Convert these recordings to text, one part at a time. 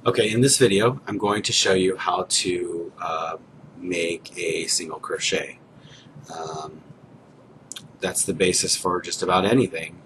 Okay, in this video, I'm going to show you how to make a single crochet. Um, that's the basis for just about anything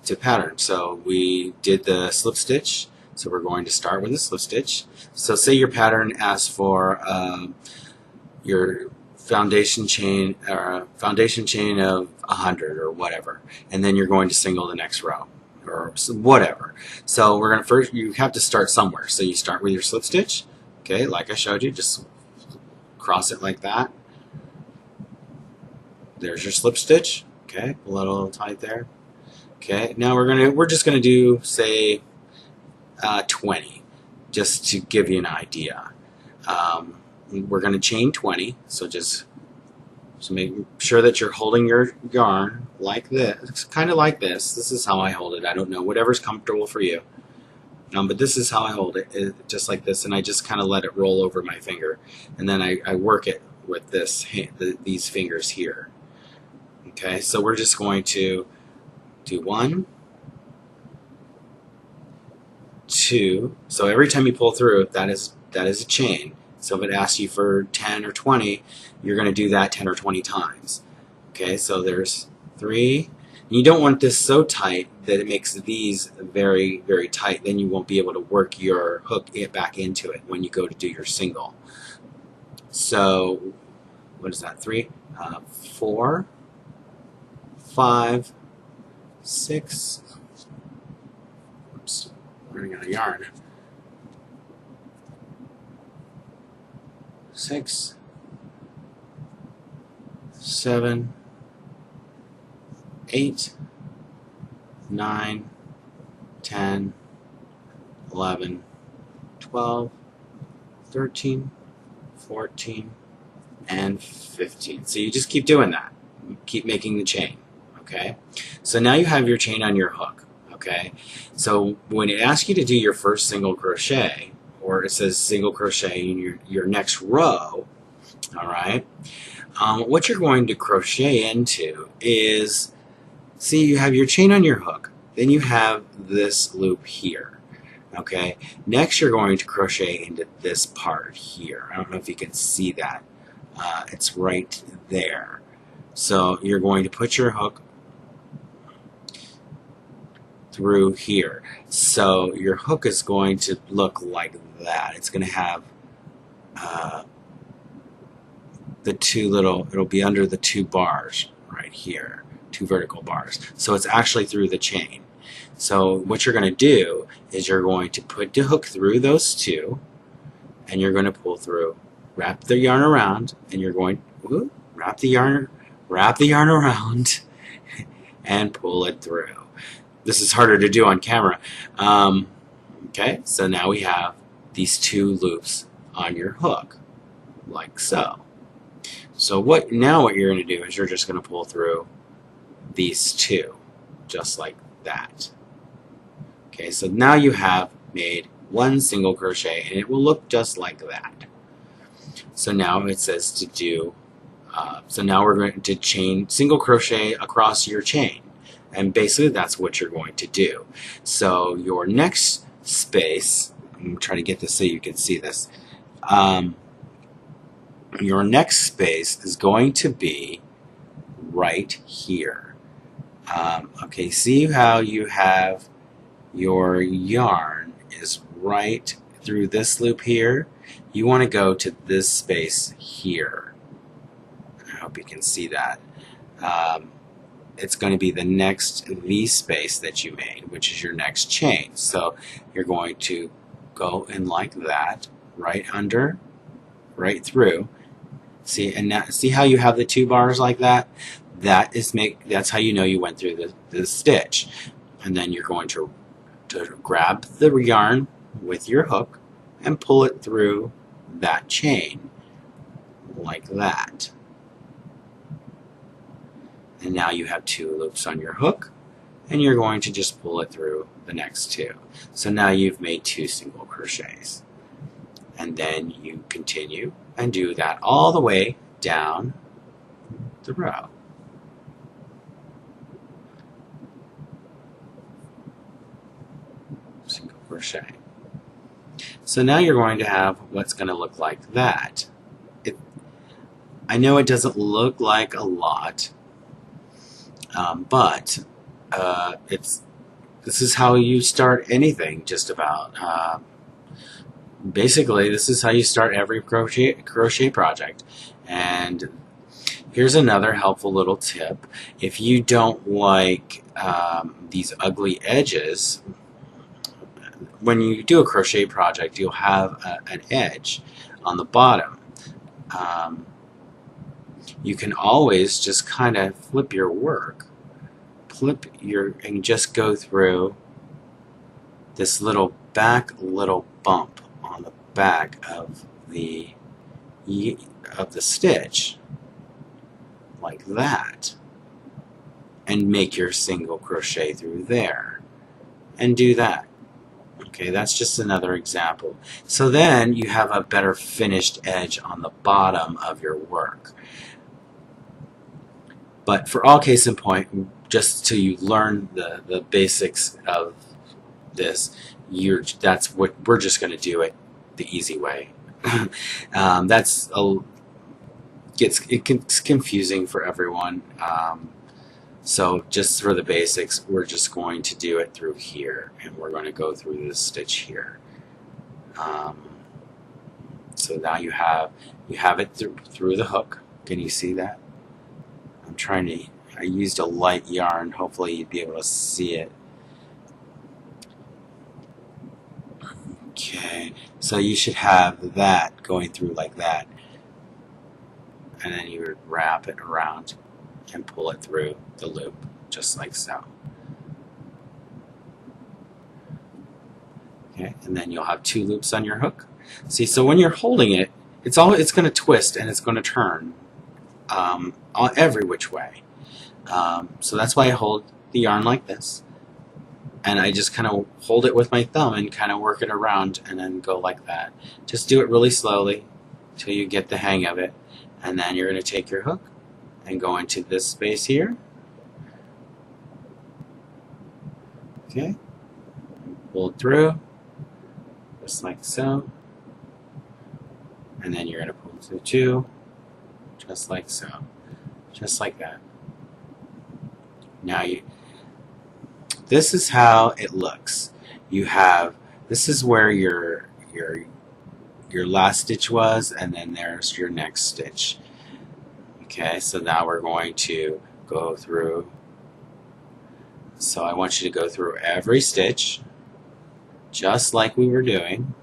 to pattern. So we did the slip stitch, so we're going to start with a slip stitch. So say your pattern asks for your foundation chain of 100 or whatever, and then you're going to single the next row or whatever. So we're going to first, you have to start somewhere. So you start with your slip stitch, okay, like I showed you, just cross it like that. There's your slip stitch, okay, pull it a little tight there. Okay, now we're just gonna do, say, 20, just to give you an idea. We're gonna chain 20, so make sure that you're holding your yarn like this, kind of like this. This is how I hold it. I don't know, whatever's comfortable for you. But this is how I hold it, just like this, and I just kind of let it roll over my finger, and then I work it with these fingers here. Okay, so we're just going to do 1, 2. So every time you pull through, that is a chain. So if it asks you for 10 or 20, you're going to do that 10 or 20 times. Okay, so there's 3. You don't want this so tight that it makes these very, very tight. Then you won't be able to work your hook back into it when you go to do your single. So what is that? 3, 4, 5, 6. Oops, running out of yarn. 6, 7, 8, 9, 10, 11, 12, 13, 14, and 15. So you just keep doing that. Keep making the chain. Okay? So now you have your chain on your hook. Okay? So when it asks you to do your first single crochet, or it says single crochet in your next row, all right, what you're going to crochet into is, see, you have your chain on your hook, then you have this loop here. Okay, next you're going to crochet into this part here. I don't know if you can see that. It's right there. So you're going to put your hook through here. So your hook is going to look like that. It's going to have the two little, it'll be under the 2 bars right here, 2 vertical bars. So it's actually through the chain. So what you're going to do is you're going to put the hook through those 2, and you're going to pull through, wrap the yarn around, and you're going to wrap the yarn around and pull it through. This is harder to do on camera. Okay, so now we have these 2 loops on your hook, like so. So what you're going to do is you're just going to pull through these 2, just like that. Okay, so now you have made 1 single crochet, and it will look just like that. So now it says to do, so now we're going to chain single crochet across your chain. And basically that's what you're going to do. So your next space, I'm going to try to get this so you can see this. Your next space is going to be right here. Okay, see how you have your yarn is right through this loop here? You want to go to this space here. I hope you can see that. It's going to be the next V space that you made, which is your next chain. So you're going to go in like that, right under, right through. See, and now, see how you have the 2 bars like that? That's how you know you went through the stitch. And then you're going to grab the yarn with your hook and pull it through that chain like that. And now you have 2 loops on your hook, and you're going to just pull it through the next 2. So now you've made 2 single crochets. And then you continue and do that all the way down the row. Single crochet. So now you're going to have what's going to look like that. I know it doesn't look like a lot, but this is how you start anything, just about. Basically, this is how you start every crochet project. And here's another helpful little tip. If you don't like these ugly edges, when you do a crochet project, you'll have an edge on the bottom. You can always just kind of flip your work, and just go through this little bump on the back of the stitch, like that, and make your single crochet through there, and do that. Okay, that's just another example. So then you have a better finished edge on the bottom of your work. But for all case in point, just till you learn the basics of this, that's what we're just going to do it the easy way. It gets confusing for everyone. So just for the basics, we're just going to do it through here, and we're going to go through this stitch here. So now you have it through the hook. Can you see that? I used a light yarn. Hopefully you'd be able to see it. Okay, so you should have that going through like that, and then you would wrap it around and pull it through the loop, just like so. Okay, and then you'll have 2 loops on your hook. See, so when you're holding it, it's going to twist and it's going to turn every which way. So that's why I hold the yarn like this, and I just kind of hold it with my thumb and kind of work it around, and then go like that. Just do it really slowly till you get the hang of it, and then you're going to take your hook and go into this space here. Okay, pull it through, just like so, and then you're going to pull through 2, just like so, just like that. Now this is how it looks. This is where your last stitch was, and then there's your next stitch. Okay, so now we're going to go through. So I want you to go through every stitch, just like we were doing,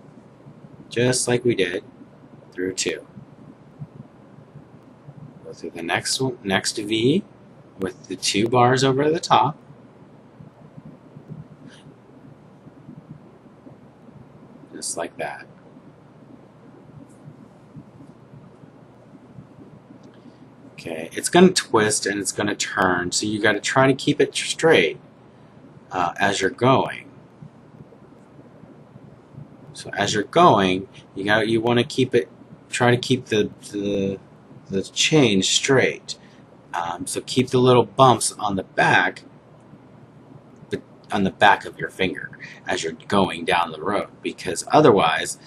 just like we did through 2. Go through the next V with the 2 bars over the top. Just like that. Okay, it's going to twist and it's going to turn, so you got to try to keep it straight as you're going. So as you're going, you want to try to keep the chain straight. So keep the little bumps on the back, but on the back of your finger as you're going down the road, because otherwise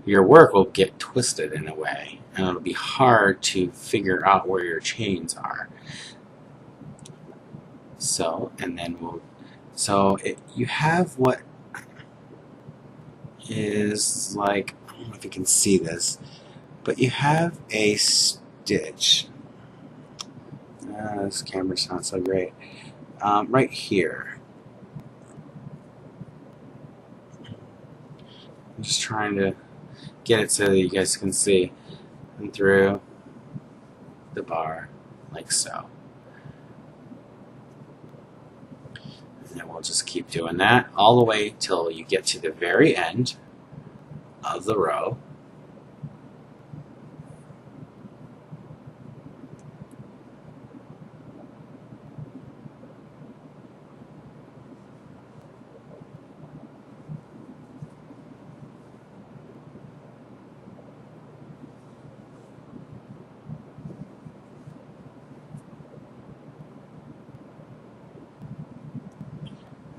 your work will get twisted in a way, and it'll be hard to figure out where your chains are. So, and then you have what is like, I don't know if you can see this, but you have a stitch. This camera's not so great. Right here. I'm just trying to get it so that you guys can see. And through the bar, like so. And then we'll just keep doing that all the way till you get to the very end of the row.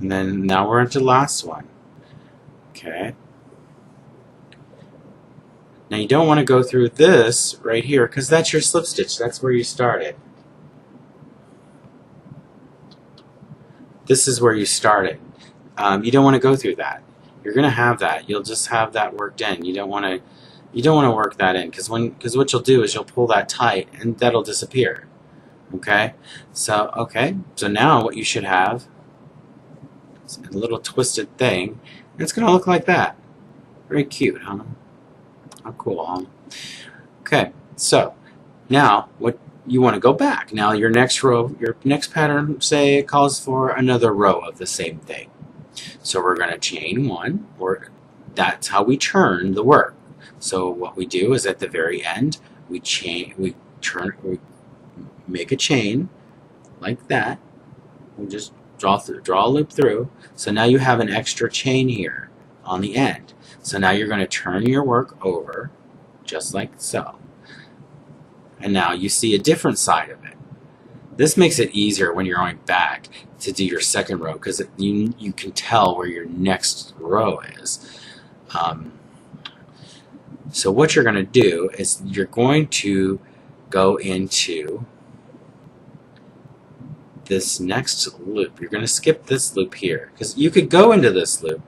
And then now we're into the last one. Okay. Now you don't want to go through this right here because that's your slip stitch. That's where you started. This is where you started. You don't want to go through that. You're going to have that. You'll just have that worked in. You don't want to work that in because what you'll do is you'll pull that tight and that'll disappear. Okay? So now what you should have is a little twisted thing. And it's going to look like that. Very cute, huh? How cool, huh? Okay, so now what you want to go back. Now your next row, your next pattern, say it calls for another row of the same thing. So we're going to chain one, or that's how we turn the work. So what we do is at the very end, we make a chain like that. We just draw a loop through. So now you have an extra chain here on the end. So now you're going to turn your work over just like so. And now you see a different side of it. This makes it easier when you're going back to do your second row because you can tell where your next row is. So what you're going to do is you're going to go into this next loop. You're going to skip this loop here because you could go into this loop,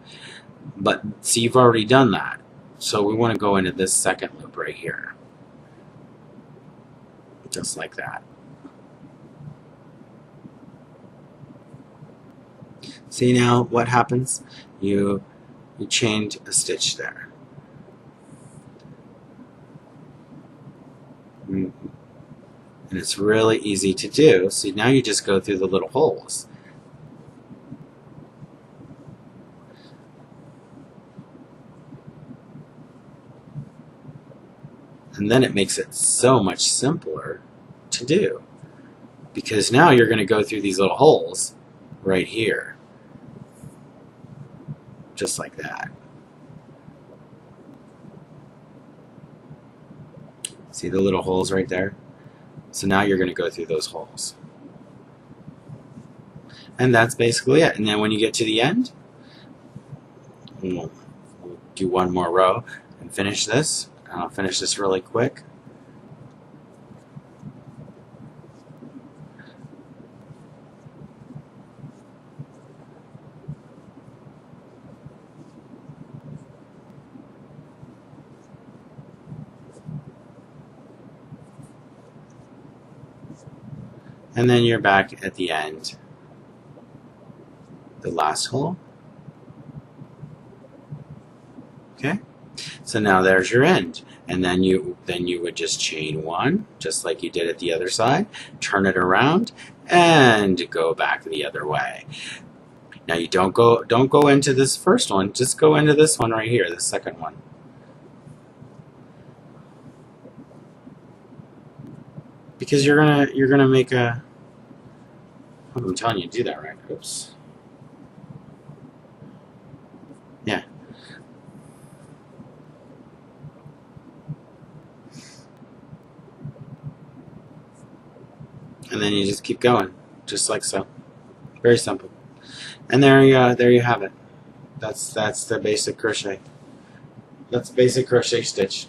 but see, you've already done that. So we want to go into this second loop right here. Just like that. See now what happens? You chained a stitch there. And it's really easy to do. See, now you just go through the little holes. And then it makes it so much simpler to do. Because now you're going to go through these little holes right here. Just like that. See the little holes right there? So now you're going to go through those holes. And that's basically it. And then when you get to the end, we'll do one more row and finish this. And I'll finish this really quick. And then you're back at the end, the last hole. Okay, so now there's your end, and then you would just chain one, just like you did at the other side, turn it around, and go back the other way. Now you don't go into this first one, just go into this one right here, the second one. Because you're gonna make a. I'm telling you to do that right. Oops. Yeah. And then you just keep going, just like so. Very simple. And there you have it. That's the basic crochet. That's basic crochet stitch.